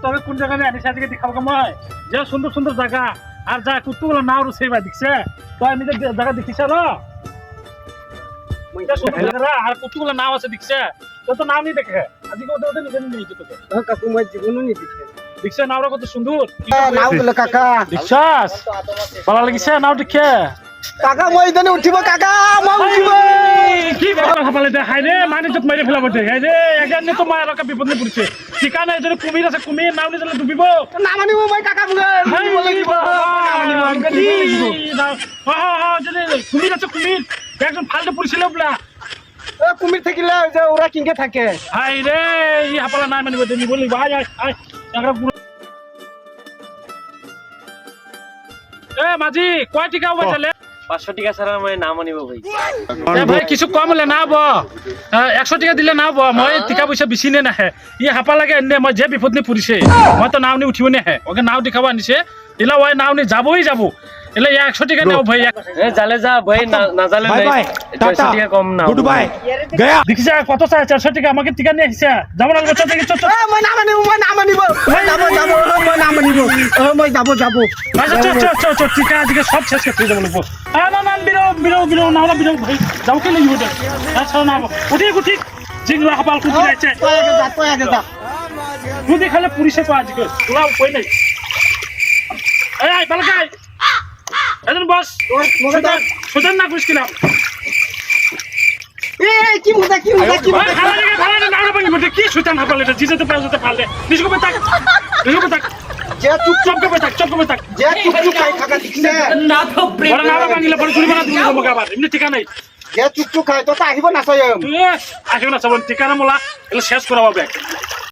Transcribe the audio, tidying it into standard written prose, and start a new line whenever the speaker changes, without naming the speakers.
তবে কোন জায়গায় আনি সেদিকে দেখাবো মই যে সুন্দর সুন্দর জায়গা আর যা কুতুগুলো নাও রুসেবা দেখছে তো নিজের জায়গা দেখিস আর সুন্দর জায়গা আর কুতুগুলো নাও আছে দেখছে তো তো নাম নি দেখে আজকে ওদের ওদের নিজে নিয়ে তোকে
কাকু মই জীবনও নি দেখে
দেখছে নাওটা কত সুন্দর
নাও গুলো কাকা
দেখছাস ভালো লাগিছে নাও দেখে
কাকা মই জানি উঠিব কাকা মই উঠিব
কি কথা ভালে দে হাই রে মানে যত মাইরে ফেলাব দে হাই রে এখানে তো মায়ের একটা বিপদ নিয়ে পড়ছে ঠিকানা এজন্য কুমির আছে কুমির নাও নিয়ে ডুবিব
না মানিব মই কাকা বুগে লাগিব
কুমির আছে কুমির একজন ফালতু পড়ছিল বলা
কুমির থাকিলে যে ওরা কিংকে থাকে
হাই রে ই হাপালা নাই মানিব দে নিব লিবা আয় আয় একটা এ মাঝি কয় টিকা বাজালে
500 টাকা ছাড়া মই নাম আনিব ভাই
ভাই কিছু কম হলে না হব 100 টাকা দিলে না হব মই টিকা পয়সা বেশি নে নাহে ই হাপা লাগে এনে মই যে বিপদ নি পড়িছে মই তো নাও নি উঠিব নে হে ওকে নাও দেখাব আনিছে এলা ওই নাও নি যাবই যাব এলা 100 টাকা নাও ভাই
এ জালে যা ভাই না জালে নাই 200 টাকা কম নাও
গুড বাই গয়া
দেখিছা কত চাই 400 টাকা আমাকে টিকা নিয়ে আসছে যাব না বচ্চা থেকে চল
মই নাম আনিব মই যাব
আচ্ছা চল টিকা আজকে সব শেষ করতে যাব লাগবো না বিরো না ভাই যাও কে লিও দে আচ্ছা না উঠি জিংরা হাপাল কুটি যাচ্ছে তুই দেখালে পুলিশে তো আজকে তোলা কই নাই এই বালকাই এজন বস সুজন না পুলিশ কিনা
কি মজা
ভালো না ভাঙি বটে কি সুতান হাপাল এটা জিজেতে পাজতে পারলে নিষ্কো বেতাক
যে
চুপ করে থাক
যে চুপ খাই থাকা দিছে
না তো
বড় না ভাঙিলে পরে চুরি বানা দিবো মগা আবার এমনি ঠিকা নাই
যে চুপ খাই তো আহিব না সয়ম
আসবে না সবন ঠিকানা মোলা এগুলো শেষ করাবো ব্যাগ